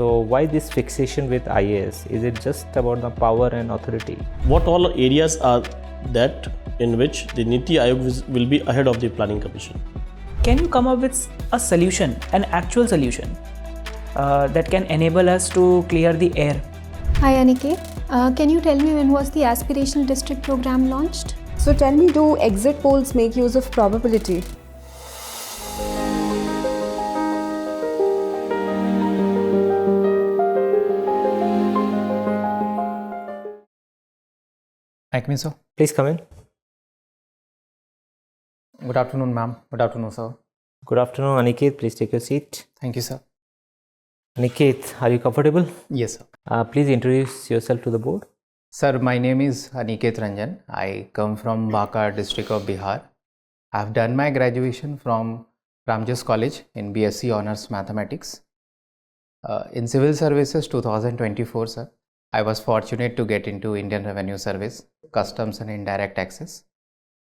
So why this fixation with IAS? Is it just about the power and authority? What all areas are that in which the NITI Aayog will be ahead of the Planning Commission? Can you come up with a solution, an actual solution that can enable us to clear the air? Hi Aniket, can you tell me when was the Aspirational District program launched? So tell me, do exit polls make use of probability? Thank you, sir. Please come in. Good afternoon, ma'am. Good afternoon, sir. Good afternoon, Aniket. Please take your seat. Thank you, sir. Aniket, are you comfortable? Yes, sir. Please introduce yourself to the board. Sir, my name is Aniket Ranjan. I come from Bihar district of Bihar. I have done my graduation from Ramjas College in BSc Honours Mathematics. In Civil Services 2024, sir, I was fortunate to get into Indian Revenue Service, Customs and Indirect Taxes.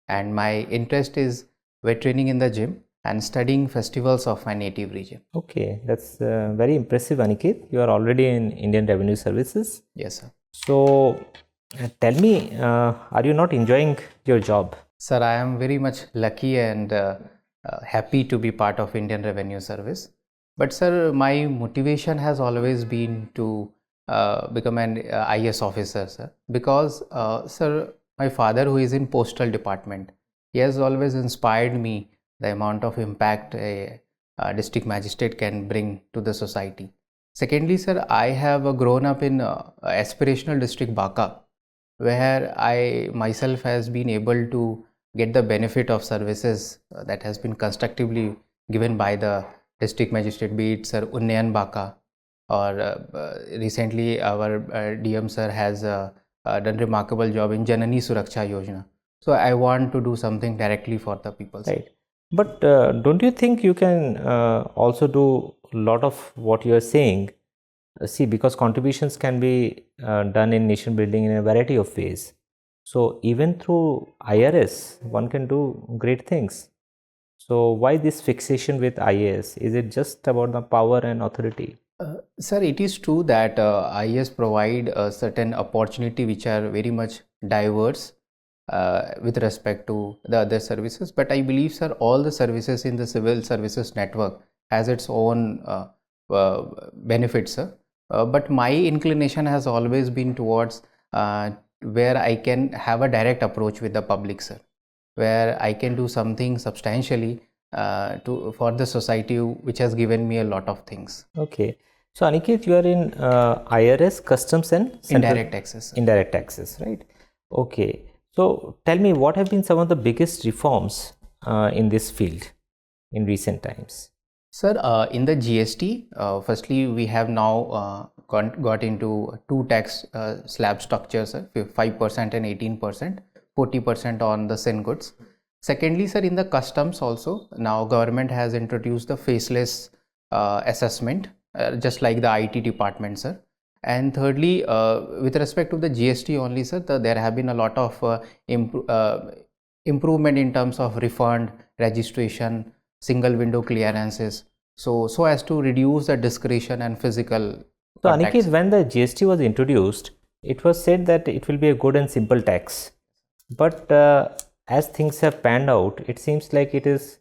And my interest is weight training in the gym and studying festivals of my native region. Okay, that's very impressive, Aniket. You are already in Indian Revenue Services. Yes, sir. So tell me, are you not enjoying your job? Sir, I am very much lucky and happy to be part of Indian Revenue Service. But sir, my motivation has always been to become an IAS officer, sir. Because, sir, my father, who is in Postal Department, he has always inspired me the amount of impact a district magistrate can bring to the society. Secondly, sir, I have grown up in Aspirational district Baka, where I myself has been able to get the benefit of services that has been constructively given by the district magistrate, be it sir Unnayan Baka, or recently our DM sir has done remarkable job in Janani Suraksha Yojana. So I want to do something directly for the people. Right. But don't you think you can also do a lot of what you are saying? See, because contributions can be done in nation building in a variety of ways. So even through IRS, one can do great things. So why this fixation with IAS? Is it just about the power and authority? Sir, it is true that IAS provide a certain opportunity which are very much diverse with respect to the other services. But I believe, sir, all the services in the civil services network has its own benefits, sir. But my inclination has always been towards where I can have a direct approach with the public, sir, where I can do something substantially for the society, which has given me a lot of things. Okay. So Aniket, you are in IRS, Customs and Indirect taxes. Indirect taxes, right? Okay. So tell me, what have been some of the biggest reforms in this field in recent times? Sir, in the GST, firstly, we have now got into two tax slab structures, 5% and 18%, 40% on the sin goods. Secondly, sir, in the customs also, now government has introduced the faceless assessment, just like the IT department, sir. And thirdly, with respect to the GST only, sir, there have been a lot of improvement in terms of refund, registration, single window clearances, so as to reduce the discretion and physical. So Aniket, when the GST was introduced, it was said that it will be a good and simple tax. But as things have panned out, it seems like it is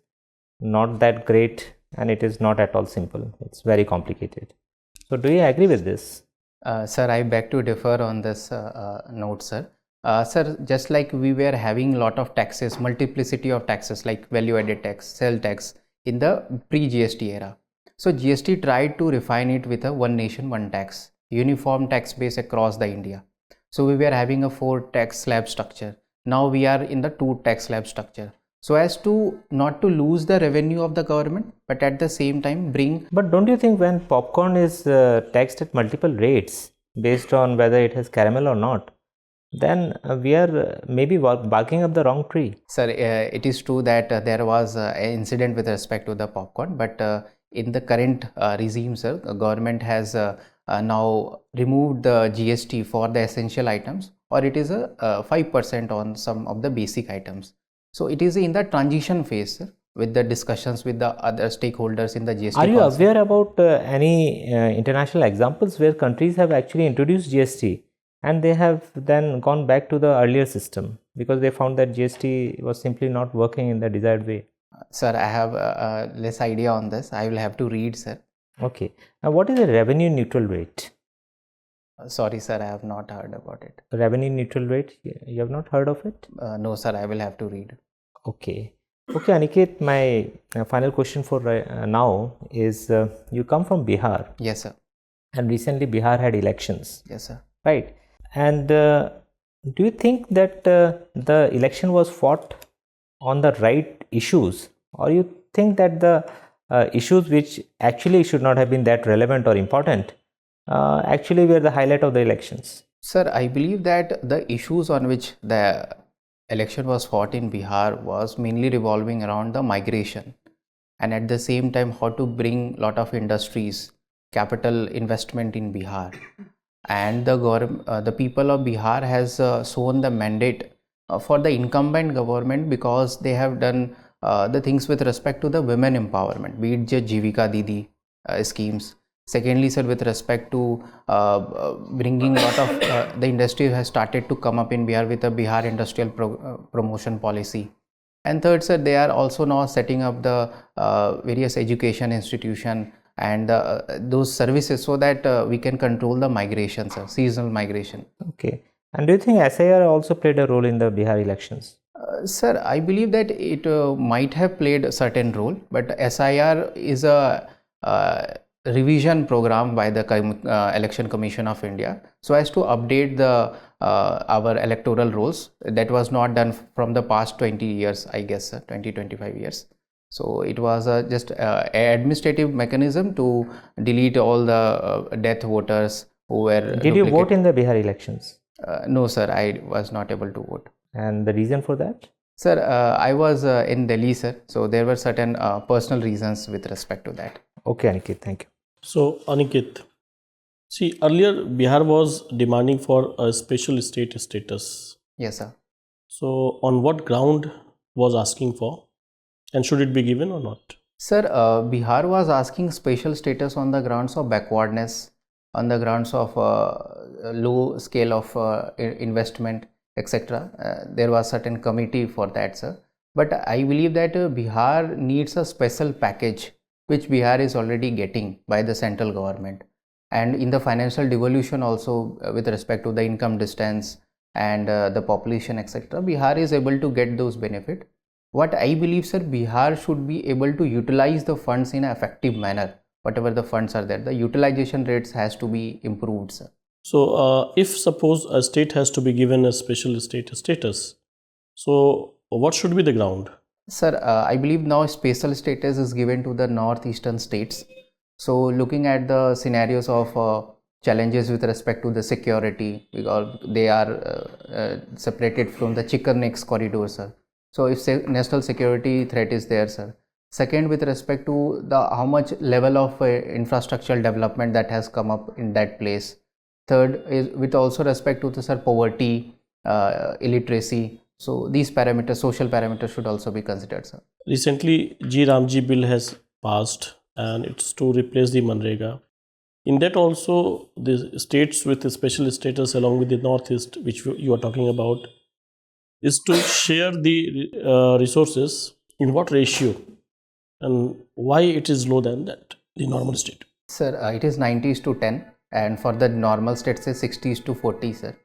not that great and it is not at all simple. It's very complicated. So do you agree with this? Sir, I beg to differ on this note, sir. Sir, just like we were having a lot of taxes, multiplicity of taxes like value-added tax, sale tax in the pre-GST era. So GST tried to refine it with a one nation, one tax, uniform tax base across the India. So we were having a 4 tax slab structure. Now we are in the 2 tax slab structure. So as to not to lose the revenue of the government, but at the same time bring. But don't you think when popcorn is taxed at multiple rates based on whether it has caramel or not, then we are maybe barking up the wrong tree? Sir, it is true that there was an incident with respect to the popcorn, but in the current regime, sir, the government has now removed the GST for the essential items, or it is a 5% on some of the basic items. So it is in the transition phase, sir, with the discussions with the other stakeholders in the GST Are you council. aware about any international examples where countries have actually introduced GST and they have then gone back to the earlier system because they found that GST was simply not working in the desired way? Sir, I have less idea on this. I will have to read, sir. Okay. Now, what is a revenue neutral rate? Sorry, sir, I have not heard about it. Revenue neutral rate? You have not heard of it? No, sir, I will have to read. Okay. Okay, Aniket, my final question for now is you come from Bihar Yes, sir. and recently Bihar had elections, Yes, sir. right? And do you think that the election was fought on the right issues, or you think that the issues which actually should not have been that relevant or important actually were the highlight of the elections? Sir, I believe that the issues on which the election was fought in Bihar was mainly revolving around the migration, and at the same time how to bring lot of industries, capital investment in Bihar. And the people of Bihar has shown the mandate for the incumbent government because they have done the things with respect to the women empowerment, be it the Jivika Didi schemes. Secondly, sir, with respect to bringing lot of the industry has started to come up in Bihar with a Bihar industrial promotion policy. And third, sir, they are also now setting up the various education institution and those services so that we can control the migration, sir, seasonal migration. Okay. And do you think SIR also played a role in the Bihar elections? Sir, I believe that it might have played a certain role, but SIR is a revision program by the Election Commission of India so as to update the our electoral rolls. That was not done from the past 20 years, I guess, 20-25 years. So it was just an administrative mechanism to delete all the death voters who were. Did you vote in the Bihar elections? No, sir, I was not able to vote. And the reason for that? Sir, I was in Delhi, sir. So there were certain personal reasons with respect to that. Okay, Aniket, thank you. So, Aniket, see, earlier Bihar was demanding for a special state status. Yes, sir. So, on what ground was asking for, and should it be given or not? Sir, Bihar was asking special status on the grounds of backwardness, on the grounds of low scale of investment, etc. There was certain committee for that, sir. But I believe that Bihar needs a special package which Bihar is already getting by the central government. And in the financial devolution also with respect to the income distance and the population, etc., Bihar is able to get those benefits. What I believe, sir, Bihar should be able to utilize the funds in an effective manner. Whatever the funds are there, the utilization rates has to be improved, sir. So, if suppose a state has to be given a special state status, so what should be the ground? Sir, I believe now special status is given to the northeastern states. So looking at the scenarios of challenges with respect to the security, because they are separated from the Chicken Necks corridor, sir. So if national security threat is there, sir. Second, with respect to the how much level of infrastructural development that has come up in that place. Third is with also respect to the, sir, poverty, illiteracy. So these parameters, social parameters, should also be considered, sir. Recently, G Ramji bill has passed, and it's to replace the Manrega. In that also, the states with a special status along with the Northeast, which you are talking about, is to share the resources in what ratio and why it is lower than that, the normal state. Sir, it is 90:10, and for the normal states is 60:40, sir.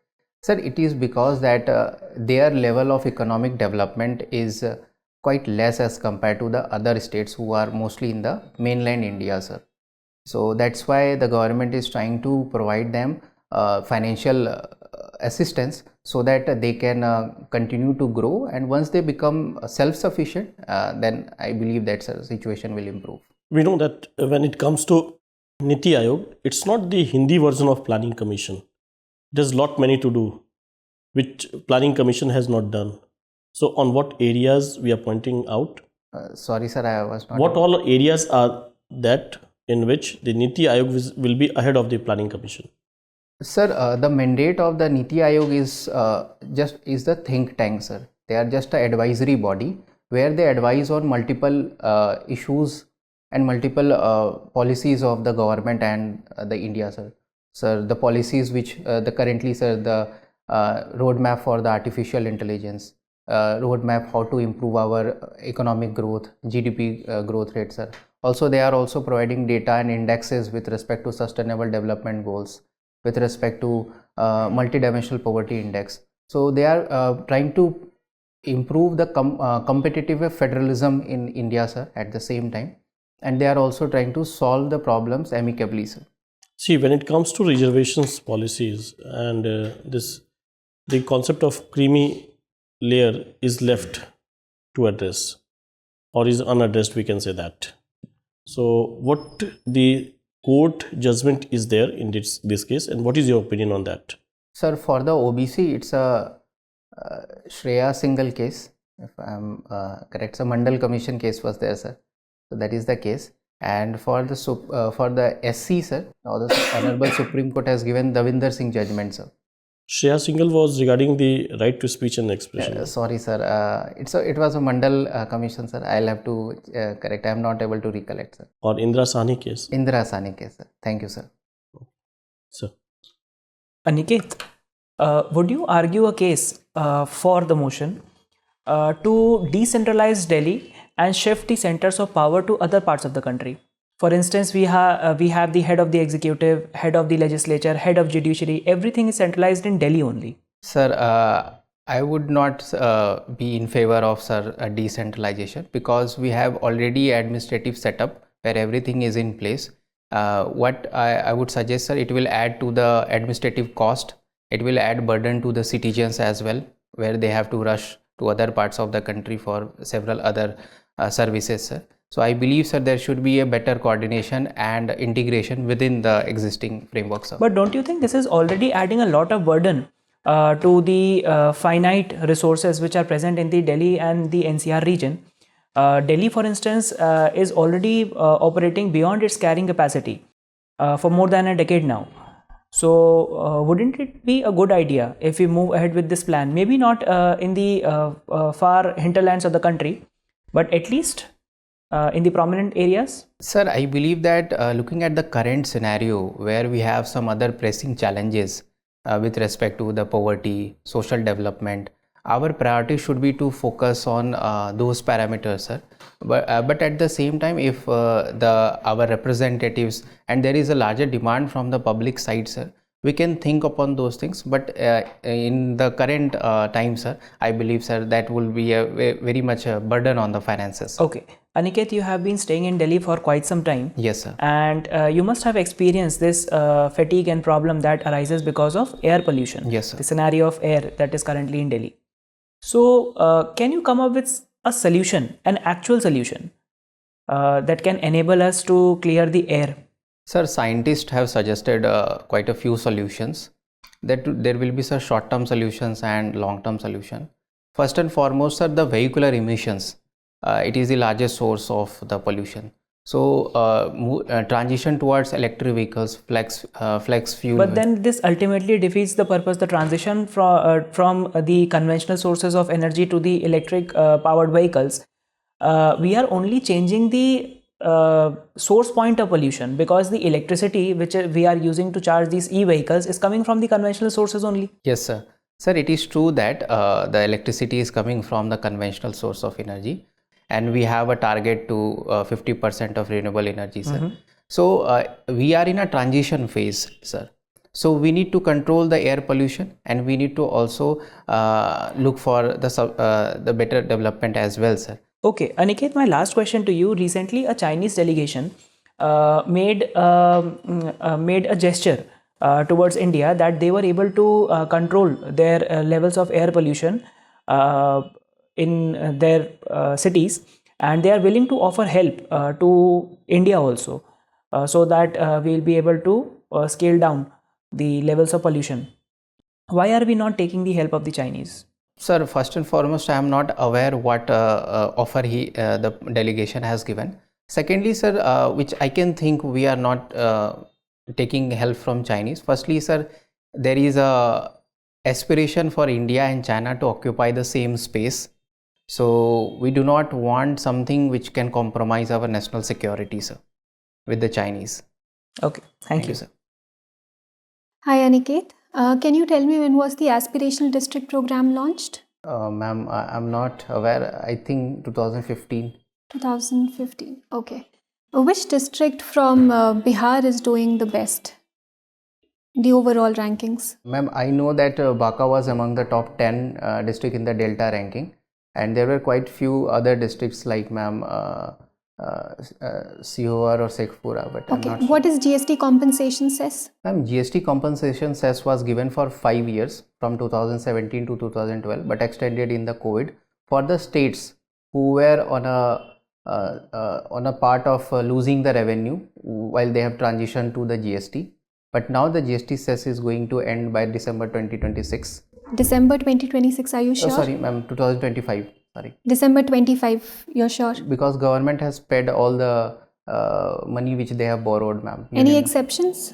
Sir, it is because that their level of economic development is quite less as compared to the other states who are mostly in the mainland India, sir. So that's why the government is trying to provide them financial assistance so that they can continue to grow, and once they become self-sufficient, then I believe that situation will improve. We know that when it comes to NITI Aayog, it's not the Hindi version of Planning Commission. There's a lot many to do, which Planning Commission has not done. So on what areas we are pointing out? Sorry, sir, I was not. What all areas are that in which the NITI Aayog will be ahead of the Planning Commission? Sir, the mandate of the NITI Aayog is the think tank, sir. They are just an advisory body where they advise on multiple issues and multiple policies of the government and the India, sir. Sir, the policies which the currently, sir, the roadmap for the artificial intelligence, roadmap how to improve our economic growth, GDP growth rate, sir. Also, they are also providing data and indexes with respect to sustainable development goals, with respect to multidimensional poverty index. So they are trying to improve the competitive federalism in India, sir, at the same time, and they are also trying to solve the problems amicably, sir. See, when it comes to reservations policies and the concept of creamy layer is left to address, or is unaddressed, we can say that. So what the court judgment is there in this case, and what is your opinion on that? Sir, for the OBC, it's a Shreya single case, if I'm correct. So Mandal Commission case was there, sir. So that is the case. And for the SC, sir, now the Honorable Supreme Court has given Davinder Singh judgment, sir. Shreya Singhal was regarding the right to speech and expression. Sorry, sir. It was a Mandal Commission, sir. I'll have to correct. I am not able to recollect, sir. Or Indra Sani case. Indra Sani case, sir. Thank you, sir. Sir. Aniket, would you argue a case for the motion to decentralize Delhi and shift the centers of power to other parts of the country? For instance, we have the head of the executive, head of the legislature, head of judiciary. Everything is centralized in Delhi only. Sir, I would not be in favor of, sir, a decentralization, because we have already administrative setup where everything is in place. What I would suggest, sir, it will add to the administrative cost. It will add burden to the citizens as well, where they have to rush to other parts of the country for several other services, sir. So I believe, sir, there should be a better coordination and integration within the existing framework, sir. But don't you think this is already adding a lot of burden to the finite resources which are present in the Delhi and the NCR region? Delhi, for instance, is already operating beyond its carrying capacity for more than a decade now. So wouldn't it be a good idea if we move ahead with this plan? Maybe not in the far hinterlands of the country, but at least in the prominent areas? Sir, I believe that looking at the current scenario where we have some other pressing challenges with respect to the poverty, social development, our priority should be to focus on those parameters, sir. But at the same time, if our representatives, and there is a larger demand from the public side, sir, we can think upon those things. But in the current time, sir, I believe, sir, that will be very much a burden on the finances. Okay. Aniket, you have been staying in Delhi for quite some time. Yes, sir. And you must have experienced this fatigue and problem that arises because of air pollution. Yes, sir. The scenario of air that is currently in Delhi. So can you come up with a solution, an actual solution that can enable us to clear the air? Sir, scientists have suggested quite a few solutions. That there will be some short-term solutions and long-term solution. First and foremost, sir, the vehicular emissions. It is the largest source of the pollution. So transition towards electric vehicles, flex fuel. But then this ultimately defeats the purpose. The transition from the conventional sources of energy to the electric powered vehicles. We are only changing the source point of pollution, because the electricity which we are using to charge these e-vehicles is coming from the conventional sources only. Yes, sir. Sir, it is true that the electricity is coming from the conventional source of energy, and we have a target to 50% of renewable energy, sir. Mm-hmm. So we are in a transition phase, sir. So we need to control the air pollution, and we need to also look for the better development as well, sir. Okay, Aniket, my last question to you. Recently, a Chinese delegation made a gesture towards India that they were able to control their levels of air pollution in their cities, and they are willing to offer help to India also, so that we will be able to scale down the levels of pollution. Why are we not taking the help of the Chinese? Sir, first and foremost, I am not aware what offer the delegation has given. Secondly, sir, which I can think we are not taking help from Chinese. Firstly, sir, there is a aspiration for India and China to occupy the same space. So we do not want something which can compromise our national security, sir, with the Chinese. Okay, thank you. sir. Hi Aniket, can you tell me when was the Aspirational District program launched? Ma'am, I'm not aware. I think 2015. 2015. Okay. Which district from Bihar is doing the best? The overall rankings. Ma'am, I know that Baka was among the top 10 district in the Delta ranking, and there were quite few other districts like ma'am Sihor or Shekhpura, but I'm Okay. not sure. What is GST compensation cess? Ma'am, GST compensation cess was given for 5 years from 2017 to 2012, but extended in the COVID for the states who were on a part of losing the revenue while they have transitioned to the GST. But now the GST cess is going to end by December 2026. December 2026, are you sure? Oh, sorry, ma'am, 2025. Sorry. December 25, you're sure? Because government has paid all the money which they have borrowed, ma'am. Any exceptions?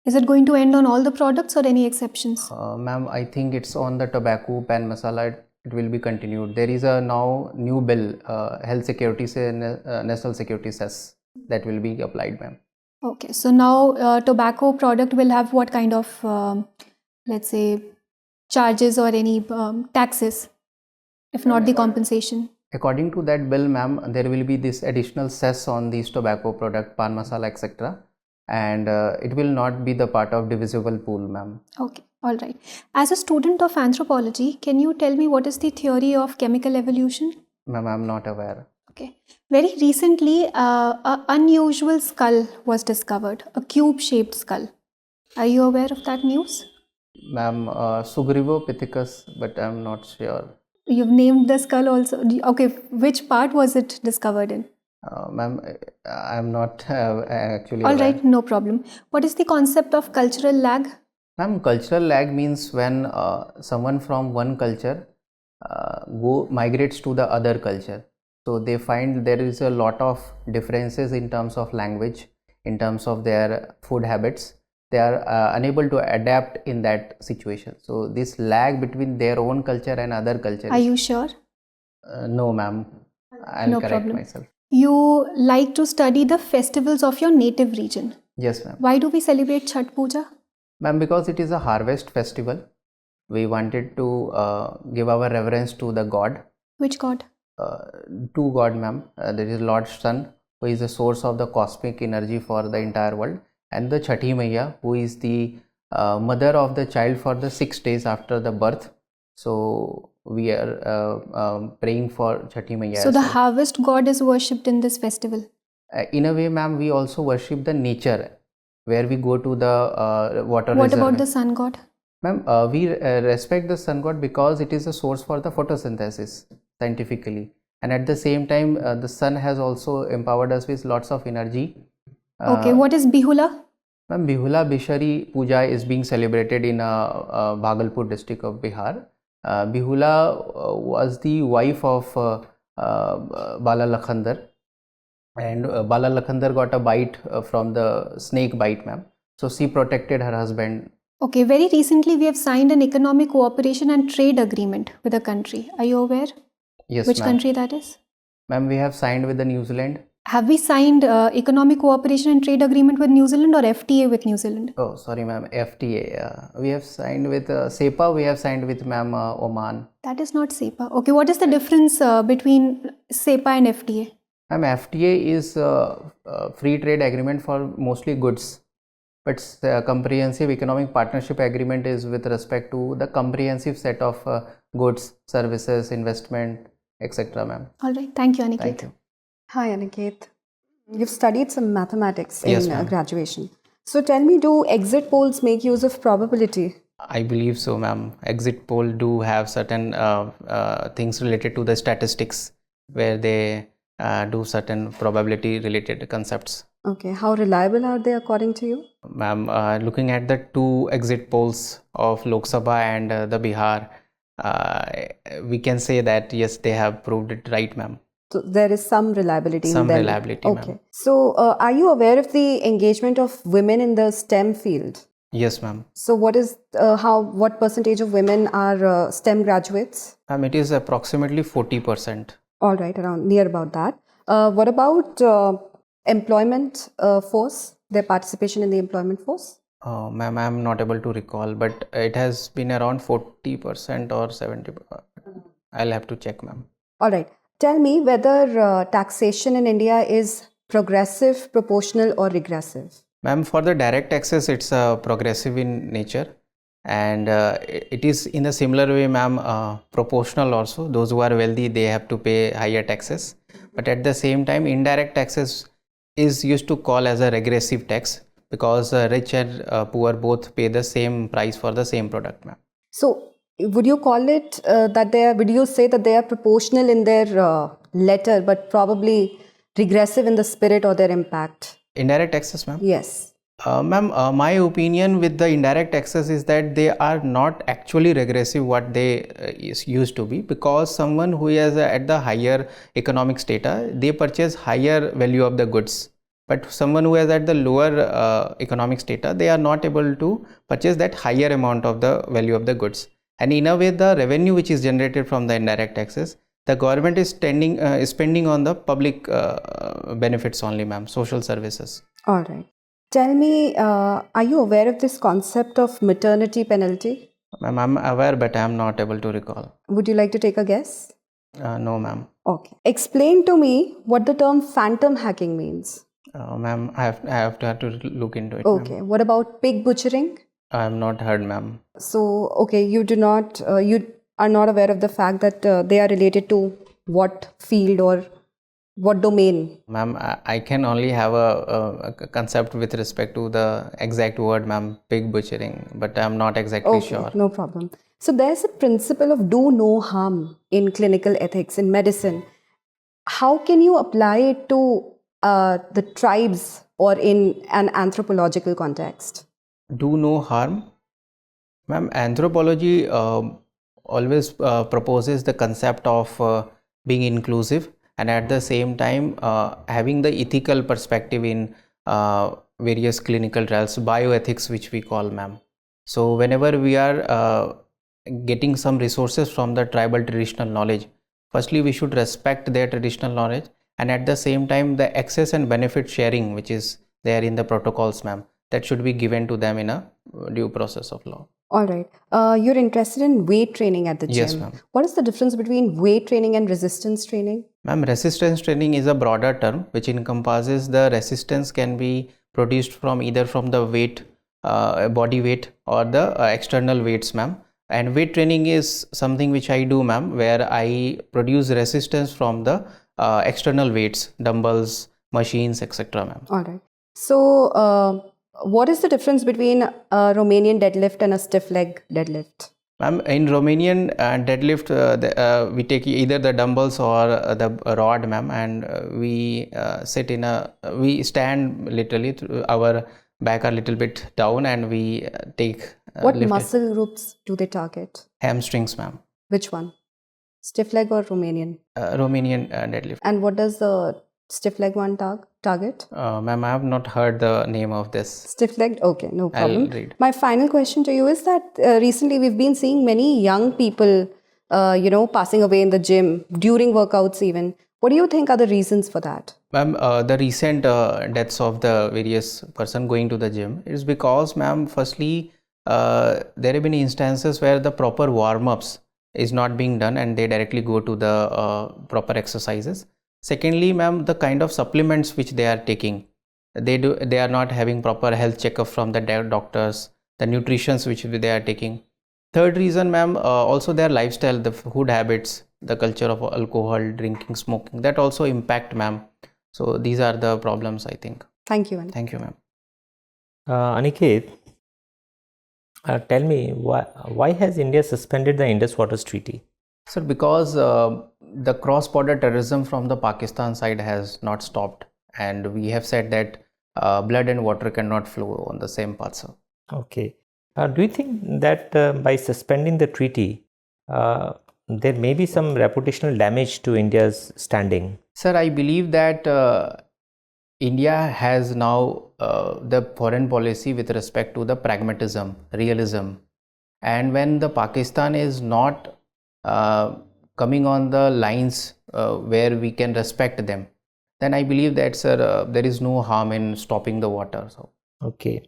Is it going to end on all the products or any exceptions? Ma'am, I think it's on the tobacco, pan masala, it will be continued. There is a now new bill, health security, national security cess that will be applied, ma'am. Okay, so now tobacco product will have what kind of, let's say, charges or any taxes, if not the compensation? According to that bill, ma'am, there will be this additional cess on these tobacco product, pan masala, etc. And it will not be the part of divisible pool, ma'am. Okay, all right. As a student of anthropology, can you tell me what is the theory of chemical evolution? Ma'am, I'm not aware. Okay. Very recently, an unusual skull was discovered, a cube-shaped skull. Are you aware of that news? Ma'am, Sugrivo-Pithecus, but I'm not sure. You've named the skull also. Okay, which part was it discovered in? Ma'am, I'm not actually All aware. right, no problem. What is the concept of cultural lag? Ma'am, cultural lag means when someone from one culture migrates to the other culture. So they find there is a lot of differences in terms of language, in terms of their food habits. They are unable to adapt in that situation. So this lag between their own culture and other culture. Are you sure? No, ma'am. I'll No correct problem. myself. You like to study the festivals of your native region. Yes, ma'am. Why do we celebrate Chhath Puja? Ma'am, because it is a harvest festival. We wanted to give our reverence to the god. Which god? To God, ma'am. There is Lord Sun, who is the source of the cosmic energy for the entire world, and the Chhathi Maiya, who is the mother of the child for the 6 days after the birth. So we are praying for Chhathi Maiya. So the harvest god is worshipped in this festival. In a way, ma'am, we also worship the nature, where we go to the water. What about the sun god? Ma'am, we respect the sun god because it is a source for the photosynthesis scientifically, and at the same time the sun has also empowered us with lots of energy. Okay, what is Bihula? Ma'am, Bihula Bishari Puja is being celebrated in Bhagalpur district of Bihar. Bihula was the wife of Bala Lakhandar, and Bala Lakhandar got a bite from the snake bite, ma'am. So she protected her husband. Okay, very recently we have signed an economic cooperation and trade agreement with a country. Are you aware? Yes, Which ma'am. country that is? Ma'am, we have signed with the New Zealand. Have we signed economic cooperation and trade agreement with New Zealand or FTA with New Zealand? Oh, sorry, ma'am. FTA. We have signed with SEPA. We have signed with ma'am Oman. That is not SEPA. Okay, what is the difference between SEPA and FTA? Ma'am, FTA is free trade agreement for mostly goods, but comprehensive economic partnership agreement is with respect to the comprehensive set of goods, services, investment, etc. Ma'am. All right, thank you, Aniket. Thank you. Hi, Aniket. You've studied some mathematics Yes, in ma'am. graduation. So tell me, do exit polls make use of probability? I believe so, ma'am. Exit poll do have certain things related to the statistics where they do certain probability related concepts. Okay, how reliable are they according to you? Ma'am, looking at the 2 exit polls of Lok Sabha and the Bihar, we can say that yes, they have proved it right, ma'am. So there is some reliability in them. Some reliability, Okay. ma'am. So are you aware of the engagement of women in the STEM field? Yes, ma'am. So what percentage of women are STEM graduates? Ma'am, it is approximately 40%. All right, around near about that. What about employment force, their participation in the employment force? Ma'am, I'm not able to recall, but it has been around 40% or 70%. I'll have to check, ma'am. All right. Tell me whether taxation in India is progressive, proportional, or regressive. Ma'am, for the direct taxes, it's progressive in nature, and it is in a similar way, ma'am, proportional also. Those who are wealthy, they have to pay higher taxes. But at the same time, indirect taxes is used to call as a regressive tax, because rich and poor both pay the same price for the same product, ma'am. So, would you call it would you say that they are proportional in their letter, but probably regressive in the spirit or their impact? Indirect taxes, ma'am? Yes. Ma'am, my opinion with the indirect taxes is that they are not actually regressive what they used to be, because someone who is at the higher economic strata, they purchase higher value of the goods. But someone who is at the lower economic strata, they are not able to purchase that higher amount of the value of the goods. And in a way, the revenue which is generated from the indirect taxes, the government is spending on the public benefits only, ma'am, social services. All right. Tell me, are you aware of this concept of maternity penalty? Ma'am, I'm aware, but I'm not able to recall. Would you like to take a guess? No, ma'am. Okay. Explain to me what the term phantom hacking means. Ma'am, I have to look into it. Okay. Ma'am. What about pig butchering? I have not heard, ma'am. So, okay, you are not aware of the fact that they are related to what field or what domain? Ma'am, I can only have a concept with respect to the exact word, ma'am, pig butchering, but I'm not exactly sure. No problem. So there's a principle of do no harm in clinical ethics in medicine. How can you apply it to the tribes or in an anthropological context? Do no harm? Ma'am, anthropology always proposes the concept of being inclusive, and at the same time having the ethical perspective in various clinical trials, bioethics, which we call, ma'am. So whenever we are getting some resources from the tribal traditional knowledge, firstly we should respect their traditional knowledge, and at the same time the access and benefit sharing which is there in the protocols, ma'am, that should be given to them in a due process of law. All right. You're interested in weight training at the gym. Yes, ma'am. What is the difference between weight training and resistance training? Ma'am, resistance training is a broader term which encompasses the resistance can be produced from either from the weight, body weight, or the external weights, ma'am. And weight training is something which I do, ma'am, where I produce resistance from the external weights, dumbbells, machines, etc., ma'am. All right. So, what is the difference between a Romanian deadlift and a stiff leg deadlift? Ma'am, in Romanian deadlift, we take either the dumbbells or the rod, ma'am, and we stand literally, our back are little bit down, and we take. What muscle groups do they target? Hamstrings, ma'am. Which one? Stiff leg or Romanian? Romanian deadlift. And what does the stiff leg one target? Ma'am, I have not heard the name of this. Stiff leg? Okay, no problem. I'll read. My final question to you is that recently we've been seeing many young people, passing away in the gym during workouts even. What do you think are the reasons for that? Ma'am, the recent deaths of the various person going to the gym is because, ma'am, firstly, there have been instances where the proper warm-ups is not being done and they directly go to the proper exercises. Secondly, ma'am, the kind of supplements which they are taking, they are not having proper health checkup from the doctors, the nutritions which they are taking. Third reason, ma'am, also their lifestyle, the food habits, the culture of alcohol, drinking, smoking, that also impact, ma'am. So these are the problems, I think. Thank you, Aniket. Thank you, ma'am. Aniket, tell me, why has India suspended the Indus Waters Treaty? Sir, because the cross-border terrorism from the Pakistan side has not stopped, and we have said that blood and water cannot flow on the same path, sir. Okay. Do you think that by suspending the treaty, there may be some reputational damage to India's standing? Sir, I believe that India has now the foreign policy with respect to the pragmatism, realism. And when the Pakistan is not coming on the lines where we can respect them, then I believe that, sir, there is no harm in stopping the water. So. Okay.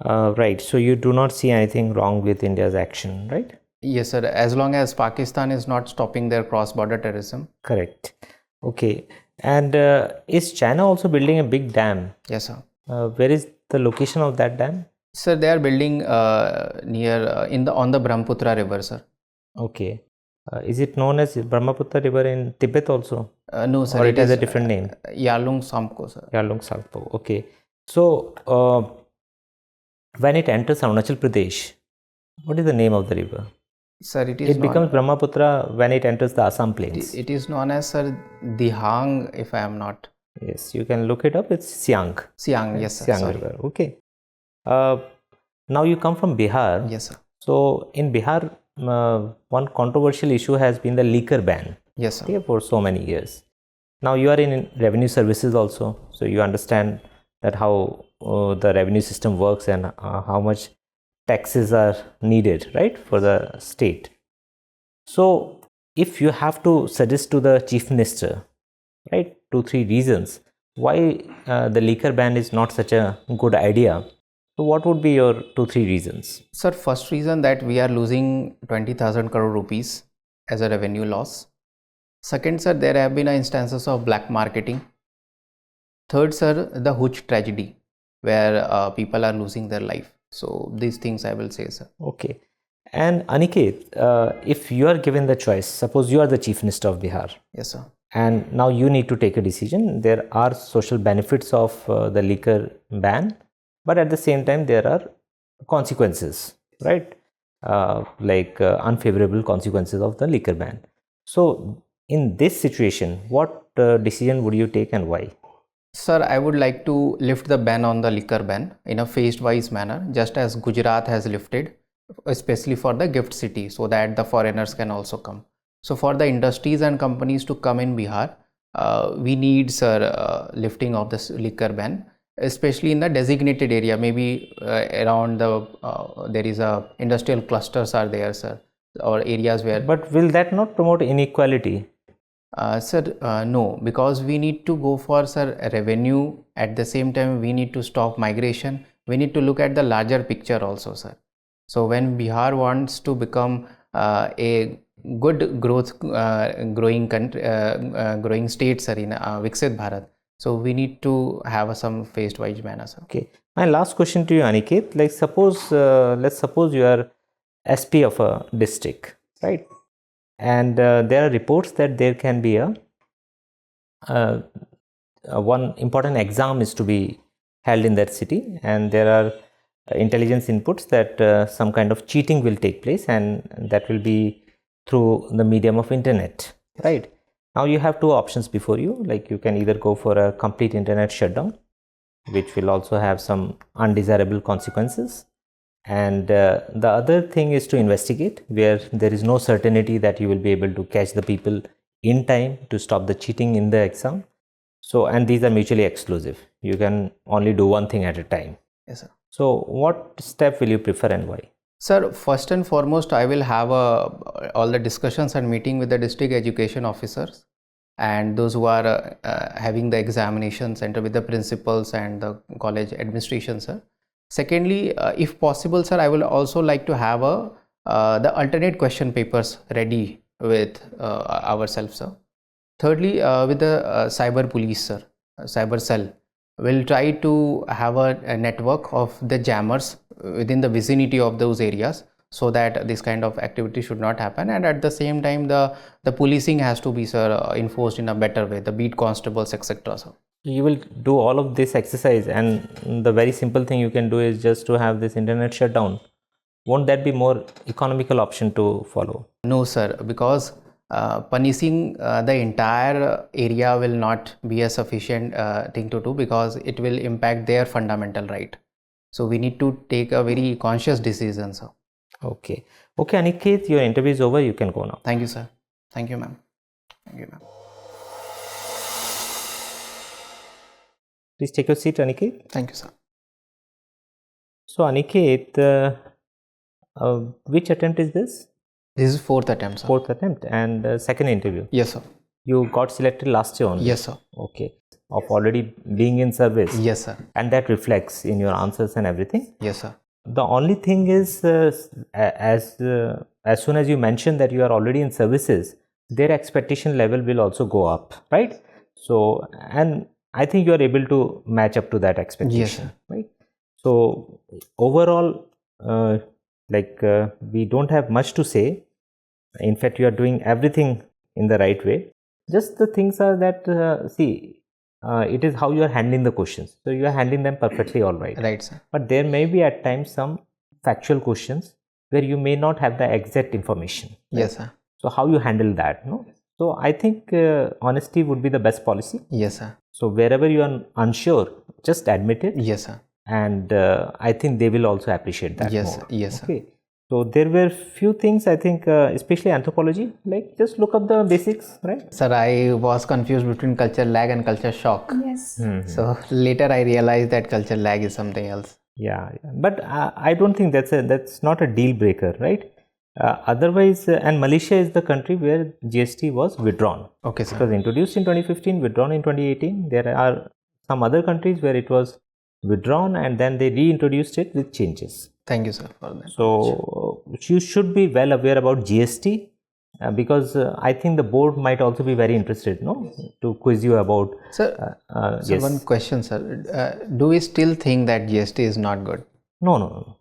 Right. So you do not see anything wrong with India's action, right? Yes, sir. As long as Pakistan is not stopping their cross-border terrorism. Correct. Okay. And is China also building a big dam? Yes, sir. Where is the location of that dam? Sir, they are building near on the Brahmaputra river, sir. Okay. Is it known as Brahmaputra river in Tibet also? No, sir. Or it has a different name? Yarlung Sampo, sir. Yarlung Sampo. Okay. So when it enters Arunachal Pradesh, what is the name of the river? Sir, it becomes Brahmaputra when it enters the Assam plains. It is known as, sir, Dihang, if I am not. Yes, you can look it up. It's Siang. Siang, yes, sir. Siang Sorry. river. Okay. Now you come from Bihar. Yes, sir. So in Bihar, one controversial issue has been the liquor ban. Yes, sir. Okay, for so many years. Now you are in revenue services also, so you understand that how the revenue system works and how much taxes are needed, right, for the state. So if you have to suggest to the chief minister, right, 2-3 reasons why the liquor ban is not such a good idea, so what would be your 2-3 reasons? Sir, first reason that we are losing 20,000 crore rupees as a revenue loss. Second, sir, there have been instances of black marketing. Third, sir, the Hooch tragedy, where people are losing their life. So these things I will say, sir. Okay. And Aniket, if you are given the choice, suppose you are the chief minister of Bihar. Yes, sir. And now you need to take a decision. There are social benefits of the liquor ban, but at the same time there are consequences, right? Like unfavorable consequences of the liquor ban. So in this situation, what decision would you take and why? Sir, I would like to lift the ban on the liquor ban in a phased wise manner, just as Gujarat has lifted, especially for the gift city, so that the foreigners can also come. So for the industries and companies to come in Bihar, we need, sir, lifting of this liquor ban, especially in the designated area, maybe around the there is a industrial clusters are there, sir, or areas where. But will that not promote inequality? Sir, no, because we need to go for, sir, revenue. At the same time, we need to stop migration. We need to look at the larger picture also, sir. So when Bihar wants to become a good growing country, growing state, sir, in Viksit Bharat, so we need to have some phased wise manner, sir. Okay. My last question to you, Aniket, like suppose, let's suppose you are SP of a district, right? And there are reports that there can be one important exam is to be held in that city, and there are intelligence inputs that some kind of cheating will take place, and that will be through the medium of internet, right? Now you have two options before you, like you can either go for a complete internet shutdown, which will also have some undesirable consequences. And the other thing is to investigate, where there is no certainty that you will be able to catch the people in time to stop the cheating in the exam. So, and these are mutually exclusive. You can only do one thing at a time. Yes, sir. So, what step will you prefer and why? Sir, first and foremost, I will have all the discussions and meeting with the district education officers and those who are having the examination center with the principals and the college administration, sir. Secondly, if possible, sir, I will also like to have the alternate question papers ready with ourselves, sir. Thirdly, with the cyber police, sir, cyber cell, we'll try to have a network of the jammers within the vicinity of those areas, so that this kind of activity should not happen. And at the same time, the policing has to be, sir, enforced in a better way, the beat constables, etc. So you will do all of this exercise, and the very simple thing you can do is just to have this internet shutdown. Won't that be more economical option to follow? No, sir, because punishing the entire area will not be a sufficient thing to do, because it will impact their fundamental right. So we need to take a very conscious decision, sir. Okay. Okay, Aniket, your interview is over. You can go now. Thank you, sir. Thank you, ma'am. Thank you, ma'am. Please take your seat, Aniket. Thank you, sir. So, Aniket, which attempt is this? This is fourth attempt, sir. Fourth attempt and second interview. Yes, sir. You got selected last year only. Yes, sir. Okay. Of already being in service. Yes, sir. And that reflects in your answers and everything. Yes, sir. The only thing is, as soon as you mention that you are already in services, their expectation level will also go up, right? So, and I think you are able to match up to that expectation, Yes, sir. right? So, overall, we don't have much to say. In fact, you are doing everything in the right way. Just the things are that, it is how you are handling the questions. So, you are handling them perfectly all right. Right, sir. But there may be at times some factual questions where you may not have the exact information. Right? Yes, sir. So, how you handle that, no? So, I think honesty would be the best policy. Yes, sir. So, wherever you are unsure, just admit it. Yes, sir. And I think they will also appreciate that Yes, more. sir. Yes, sir. Okay. So, there were few things, I think, especially anthropology, like just look up the basics, right? Sir, I was confused between culture lag and culture shock. Yes. So later I realized that culture lag is something else. Yeah. But I don't think that's not a deal breaker, right? Otherwise, and Malaysia is the country where GST was withdrawn. Okay, It sir. was introduced in 2015, withdrawn in 2018. There are some other countries where it was withdrawn and then they reintroduced it with changes. Thank you, sir, for that. So you should be well aware about GST because I think the board might also be very interested, no, to quiz you about. Sir, Yes. one question, sir. Do we still think that GST is not good? No.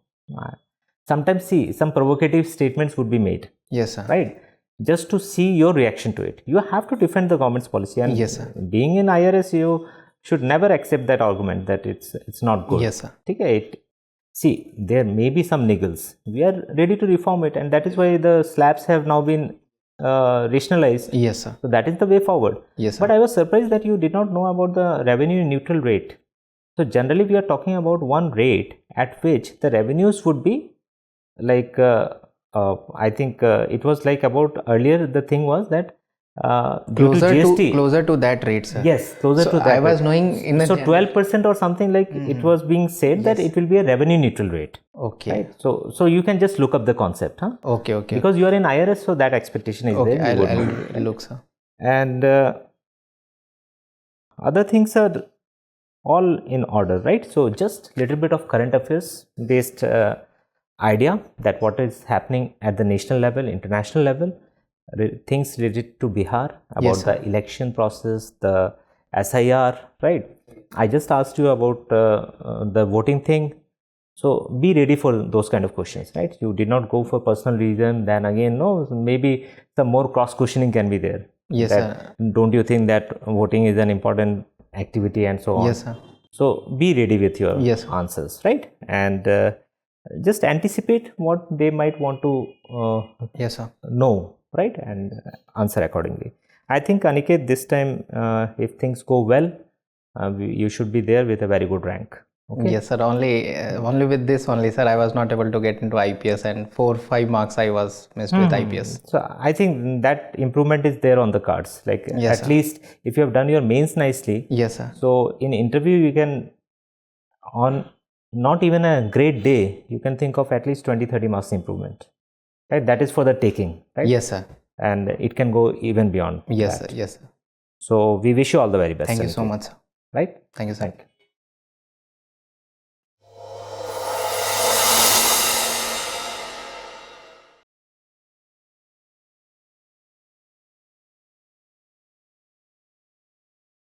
Sometimes see some provocative statements would be made, Yes, sir. right? Just to see your reaction to it. You have to defend the government's policy, and Yes, sir. being in IRS, you should never accept that argument that it's not good. Yes, sir. Okay, see, there may be some niggles. We are ready to reform it, and that is why the slabs have now been rationalized. Yes, sir. So that is the way forward. Yes, sir. But I was surprised that you did not know about the revenue neutral rate. So generally, we are talking about one rate at which the revenues would be like I think it was like about earlier. The thing was that due to GST, closer to that rate, sir. yes, closer So to that. I was rate. knowing in the So 12% or something like it was being said that it will be a revenue neutral rate. Okay. Right. So you can just look up the concept, huh? Okay. Because you are in IRS, so that expectation is Okay. there. You would know. I'll look, sir. And other things are all in order, right? So just little bit of current affairs based idea that what is happening at the national level, international level, things related to Bihar about Yes, sir. the election process, the SIR, right? I just asked you about the voting thing. So be ready for those kind of questions, right? You did not go for personal reason, then again, no, maybe some more cross questioning can be there. Yes, That, don't you think that voting is an important activity and so on? Yes, sir. So be ready with your Yes. answers, right? And just anticipate what they might want to Yes, sir. know, right? And answer accordingly. I think, Aniket, this time, if things go well, you should be there with a very good rank. Okay? Yes, sir. Only with this only, sir. I was not able to get into IPS, and 4-5 marks I was missed with IPS. So I think that improvement is there on the cards. Like Yes, at sir. least if you have done your mains nicely, Yes, sir. so in interview you can, on not even a great day, you can think of at least 20-30 marks improvement. Right? That is for the taking, right? Yes, sir. And it can go even beyond. Yes, that. sir. Yes, sir. So we wish you all the very best. Thank you so Aniket. much, sir. Right? Thank you, sir. Thank you.